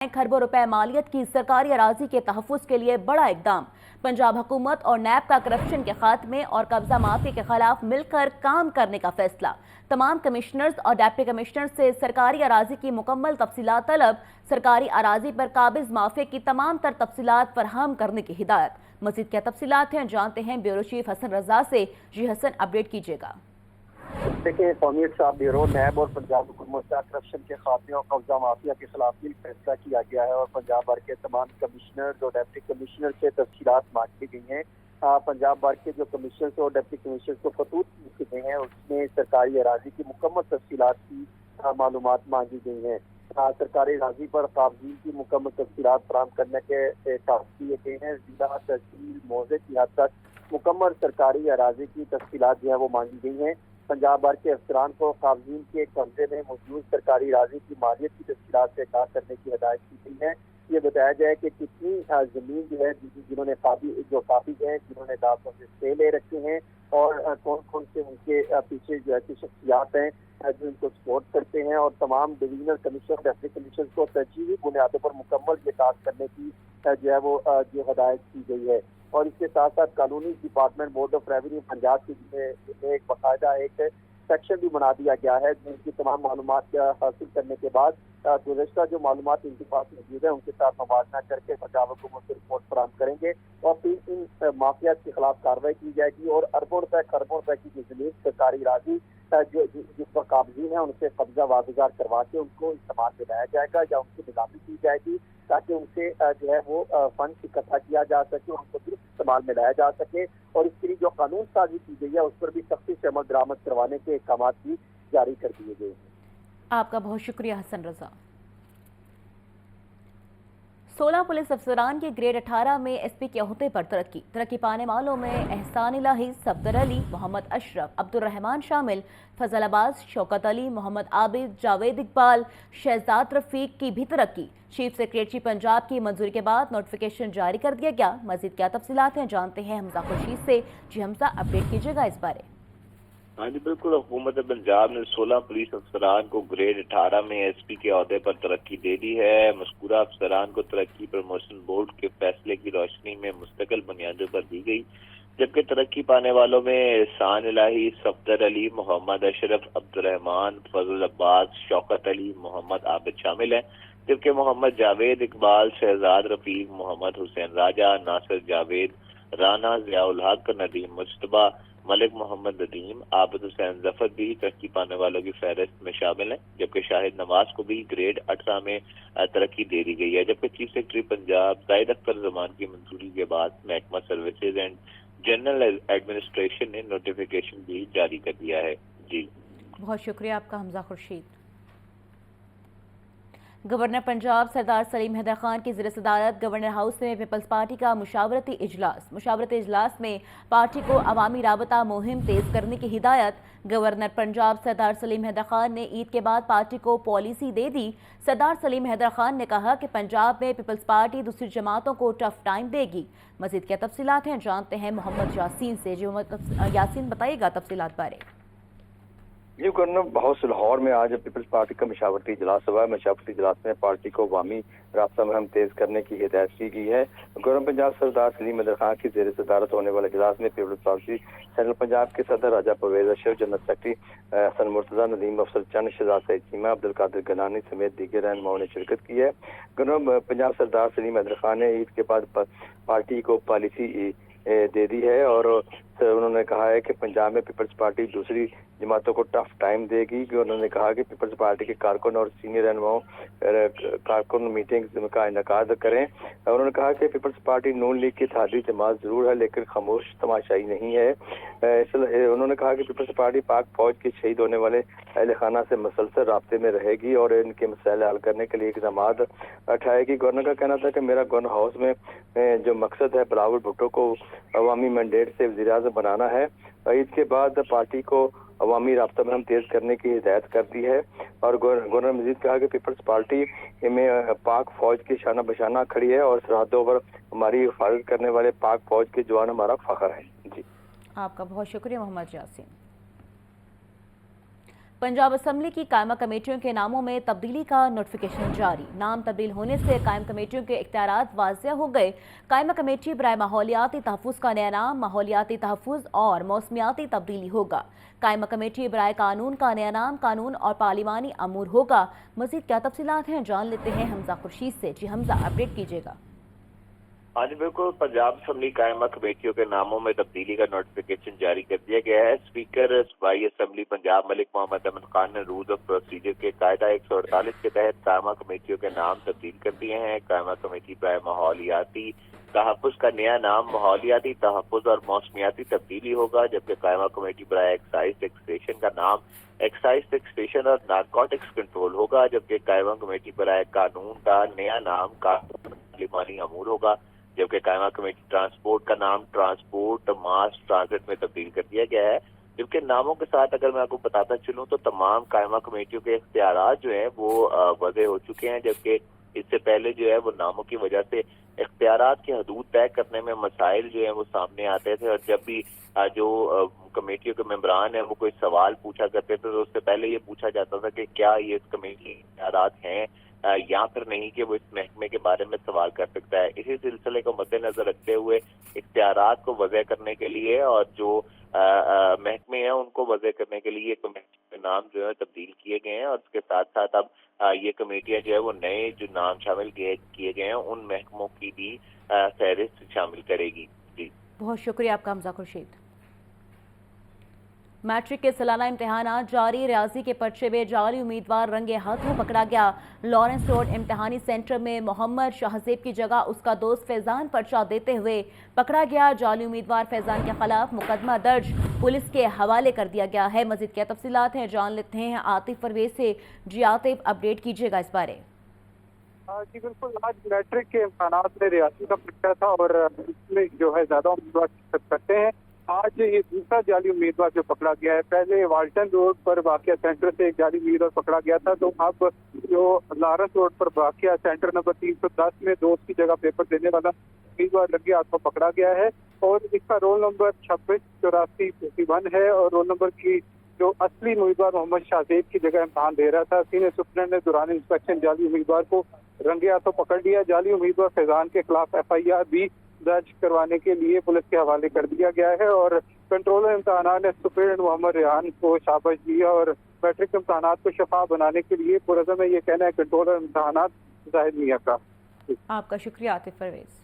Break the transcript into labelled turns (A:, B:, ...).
A: खरबों रुपए मालियत की सरकारी अराजी के तहफ़्फ़ुज़ के लिए बड़ा इक़दाम। पंजाब हुकूमत और नैब का करप्शन के खात्मे और कब्जा माफी के खिलाफ मिलकर काम करने का फैसला। तमाम कमिश्नर्स और डिप्टी कमिश्नर्स से सरकारी अराजी की मुकम्मल तफसीलात तलब। सरकारी अराजी पर काबिज माफिया की तमाम तर तफसीलात फराहम करने की हिदायत। मज़ीद क्या तफसीलात हैं, जानते हैं ब्यूरो चीफ हसन रजा से। जी हसन, अपडेट कीजिएगा।
B: देखिए, कौमियत साहब ब्यूरो नैब और पंजाब हुकूमत का करप्शन के खात्मे और कब्जा माफिया के खिलाफ भी फैसला किया गया है और पंजाब भर के तमाम कमिश्नर और डिप्टी कमिश्नर से तफसीलात मांगी गई हैं। पंजाब भर के जो कमिश्नर और डिप्टी कमिश्नर को खतूत लिखे हैं, उसमें सरकारी अराजी की मुकम्मल तफसीलात की मालूमात मांगी गई हैं। सरकारी अराजी पर काबजीन की मुकम्मल तफसीलात फराहम करने के टास्क दिए गए हैं। जिला तहसील मौजे की हद तक मुकम्मल सरकारी अराजी की तफसीलात जो है वो मांगी गई हैं। पंजाब भर के अफसरान को काबजीन के कब्जे में मौजूद सरकारी राजी की मालियत की तफसीलात से आगाह करने की हिदायत की गई है। ये बताया जाए कि कितनी जमीन जो है जिन्होंने काबिज हैं, जिन्होंने दावतों से स्टे ले रखे हैं और कौन कौन से उनके पीछे जो है शख्सियात हैं जो इनको सपोर्ट करते हैं, और तमाम डिवीजनल कमिश्नर डिस्ट्रिक्ट कमिश्नर को तरजीही बुनियादों पर मुकम्मल ये टास्क करने की जो है वो जो हिदायत की गई है। और इसके साथ साथ कानूनी department board of revenue Punjab की एक बाकायदा एक सेक्शन भी बना दिया गया है, जिनकी तमाम मालूमात हासिल करने के बाद गुज़श्ता जो मालूमात इनके पास मौजूद है उनके साथ मुवाजना करके पंजाब हुकूमत को रिपोर्ट फराहम करेंगे और फिर इन माफिया के खिलाफ कार्रवाई की जाएगी और अरबों रुपए खरबों रुपए की जो जमीन सरकारी राजी जिस पर काबजीन है उनसे कब्जा वागुजार करवा के उनको इस्तेमाल में लाया जाएगा या उनकी निलामी की जाएगी, ताकि उनसे जो है वो फंड इकट्ठा किया जा सके, उनको दुरुस्त इस्तेमाल में लाया जा सके। और इसके लिए जो कानून साजी की गई है उस पर भी सख्ती से अमल दरामद करवाने के अहकाम भी जारी कर दिए गए हैं।
A: आपका बहुत शुक्रिया हसन रजा। 16 पुलिस अफसरान के ग्रेड 18 में एसपी के ओहदे पर तरक्की पाने वालों में एहसान इलाही, सफदर अली, मोहम्मद अशरफ, अब्दुल रहमान शामिल। फजल अब्बास, शौकत अली, मोहम्मद आबिद, जावेद इकबाल, शहजाद रफीक की भी तरक्की। चीफ सेक्रेटरी पंजाब की मंजूरी के बाद नोटिफिकेशन जारी कर दिया गया। मजीद क्या तफसीलात हैं, जानते हैं हमजा खुर्शीद से। जी हमजा, अपडेट कीजिएगा इस बारे।
C: हाँ जी बिल्कुल, हुकूमत पंजाब ने 16 पुलिस अफसरान को ग्रेड 18 में एसपी के ओहदे पर तरक्की दे दी है। मज़कूरा अफसरान को तरक्की प्रमोशन बोर्ड के फैसले की रोशनी में मुस्तकिल बुनियादों पर दी गई, जबकि तरक्की पाने वालों में एहसान इलाही, सफदर अली, मोहम्मद अशरफ, अब्दुल रहमान, फजल अब्बास, शौकत अली, मोहम्मद आबिद शामिल हैं। जबकि मोहम्मद जावेद इकबाल, शहजाद रफीक, मोहम्मद हुसैन राजा, नासिर जावेद, राना ज़ियाउल हक, नदीम मुश्तबा, मलिक मोहम्मद नदीम, आबिद हुसैन जफर भी तरक्की पाने वालों की फहरिस्त में शामिल हैं। जबकि शाहिद नवाज को भी ग्रेड 18 में तरक्की दे दी गई है। जबकि चीफ सेक्रेटरी पंजाब जाहिद अख्तर जमान की मंजूरी के बाद महकमा सर्विसेज एंड जनरल एडमिनिस्ट्रेशन ने नोटिफिकेशन भी जारी कर दिया है। जी
A: बहुत शुक्रिया आपका हमजा खुर्शीद। गवर्नर पंजाब सरदार सलीम हैदर खान की ज़ेर सदारत गवर्नर हाउस में पीपल्स पार्टी का मुशावरती इजलास में पार्टी को अवामी राबता मुहिम तेज करने की हिदायत। गवर्नर पंजाब सरदार सलीम हैदर खान ने ईद के बाद पार्टी को पॉलिसी दे दी। सरदार सलीम हैदर खान ने कहा कि पंजाब में पीपल्स पार्टी दूसरी जमातों को टफ टाइम देगी। मजीद क्या तफसीलात हैं, जानते हैं मोहम्मद यासीन से। जो यासीन, बताइएगा तफसीलात बारे।
D: ये गवर्नर हाउस लाहौर में आज पीपल्स पार्टी का मशावरती इजलास हुआ है। मशावरती इजलास में पार्टी को अवामी रास्ता में हम तेज करने की हिदायत की गई है। गवर्नर पंजाब सरदार सलीम हैदर खान की जेर सदारत होने वाले इजलास में पीपल्स पार्टी सेंट्रल पंजाब के सदर राजा परवेज अशरफ, जनरल सेक्रेटरी हसन मुर्तजा, नदीम अफसर चंद, शहजाद सईद चीमा, अब्दुल कादिर गनानी समेत दीगर रहनुमाओं ने शिरकत की है। गवर्नर पंजाब सरदार सलीम हैदर खान ने ईद के बाद पार्टी को पॉलिसी दे दी है और उन्होंने कहा है कि पंजाब में पीपल्स पार्टी दूसरी जमातों को टफ टाइम देगी। उन्होंने कहा कि पीपल्स पार्टी के कारकुन और सीनियर रहनुमाओं कारकुन मीटिंग का इनेकाद करें। उन्होंने कहा कि पीपल्स पार्टी नून लीग की इत्तेहादी जमात जरूर है लेकिन खामोश तमाशाई नहीं है। उन्होंने कहा कि पीपल्स पार्टी पाक फौज के शहीद होने वाले अहल खाना से मसलसल राब्ते में रहेगी और इनके मसाइल हल करने के लिए इक़दाम उठाएगी। गवर्नर का कहना था कि मेरा गवर्नर हाउस में जो मकसद है बिलावल भुट्टो को अवामी मैंडेट से वज़ीर-ए-आज़म बनाना है। ईद के बाद पार्टी को अवामी राब्ता में हम तेज करने की हिदायत कर दी है। और गवर्नर मजीद कहा कि पीपल्स पार्टी में पाक फौज की शाना बशाना खड़ी है और सरहदों पर हमारी हिफाजत करने वाले पाक फौज के जवान हमारा फख्र है। जी
A: आपका बहुत शुक्रिया मोहम्मद यासीन। पंजाब असम्बली की कायमा कमेटियों के नामों में तब्दीली का नोटिफिकेशन जारी। नाम तब्दील होने से कायम कमेटियों के इख्तियारात वाज़ेह हो गए। कायमा कमेटी बराए माहौलियाती तहफ़्फ़ुज़ का नया नाम माहौलियाती तहफ़्फ़ुज़ और मौसमियाती तब्दीली होगा। कायमा कमेटी बराए कानून का नया नाम कानून और पार्लिमानी अमूर होगा। मज़ीद क्या तफसीलात हैं जान लेते हैं हमजा खुर्शीद से। जी हमजा, अपडेट कीजिएगा।
C: हाँ जी बिल्कुल, पंजाब असम्बली कायमा कमेटियों के नामों में तब्दीली का नोटिफिकेशन जारी कर दिया गया है। स्पीकर सूबाई असम्बली पंजाब मलिक मोहम्मद अमन खान ने रूल्स ऑफ प्रोसीजर के कायदा 148 के तहत कायमा कमेटियों के नाम तब्दील कर दिए हैं। कायमा कमेटी बराए माहौलियाती तहफ़्फ़ुज़ का नया नाम माहौलियाती तहफ़्फ़ुज़ और मौसमियाती तब्दीली होगा, जबकि कायमा कमेटी बराए एक्साइज टैक्सेशन का नाम एक्साइज टैक्सेशन और नारकोटिक्स कंट्रोल होगा, जबकि कायमा कमेटी बराए कानून का नया नाम कानून पार्लिमानी अमूर होगा, जबकि कायमा कमेटी ट्रांसपोर्ट का नाम ट्रांसपोर्ट मास ट्रांजिट में तब्दील कर दिया गया है। जबकि नामों के साथ अगर मैं आपको बताता चलूं तो तमाम कायमा कमेटियों के इख्तियारात जो हैं वो वज़े हो चुके हैं, जबकि इससे पहले जो है वो नामों की वजह से इख्तियारात की हदूद तय करने में मसाइल जो है वो सामने आते थे, और जब भी जो कमेटियों के मेंबरान हैं वो कोई सवाल पूछा करते थे तो उससे पहले ये पूछा जाता था कि क्या ये इस कमेटी के इख्तियारात हैं या फिर नहीं कि वो इस महकमे के बारे में सवाल कर सकता है। इसी सिलसिले को मद्देनजर रखते हुए इख्तियारात को वज़े करने के लिए और जो महकमे हैं उनको वज़े करने के लिए कमेटी के नाम जो है तब्दील किए गए हैं, और उसके साथ साथ अब ये कमेटियां जो है वो नए जो नाम शामिल किए गए हैं उन महकमों की भी फहरिस्त शामिल करेगी। जी
A: बहुत शुक्रिया आपका हमजा खुर्शीद। मैट्रिक के सालाना इम्तहानात जारी। रियाजी के पर्चे में जाली उम्मीदवार रंगे हाथों पकड़ा गया। लॉरेंस रोड इम्तहानी सेंटर में मोहम्मद शाहजेब की जगह उसका दोस्त फैजान पर्चा देते हुए पकड़ा गया। जाली उम्मीदवार फैजान के खिलाफ मुकदमा दर्ज पुलिस के हवाले कर दिया गया है। मजीद क्या तफसीलात हैं जान लेते हैं आतिफ परवेज से। जी आतिफ, अपडेट कीजिएगा इस बारे।
E: जी बिल्कुल, आज मैट्रिक के इम्तहानात में रियासी का पर्चा था और इसमें जो है ज्यादा उम्मीदवार शिरकत करते हैं। आज ये दूसरा जाली उम्मीदवार जो पकड़ा गया है, पहले वाल्टन रोड पर वाक़िया सेंटर से एक जाली उम्मीदवार पकड़ा गया था, तो अब जो लॉरेंस रोड पर वाक़िया सेंटर नंबर 310 में दोस्त की जगह पेपर देने वाला उम्मीदवार लगे हाथ को पकड़ा गया है और इसका रोल नंबर 268451 है और रोल नंबर की जो असली उम्मीदवार मोहम्मद शाहजेब की जगह इम्तहान दे रहा था। सीनियर सुप्रीडेंट ने दौरान इंस्पेक्शन जाली उम्मीदवार को रंगे हाथों पकड़ लिया। जाली उम्मीदवार फैजान के खिलाफ FIR भी दर्ज करवाने के लिए पुलिस के हवाले कर दिया गया है और कंट्रोलर इम्तहानात ने सुप्रीडेंट मोहम्मद रेहान को शाबाश दिया और मैट्रिक इम्तहानात को शफाफ बनाने के लिए पुरज़म है ये कहना है कंट्रोलर इम्तहानात जाहिद मियां का।
A: आपका शुक्रिया आतिफ परवेज।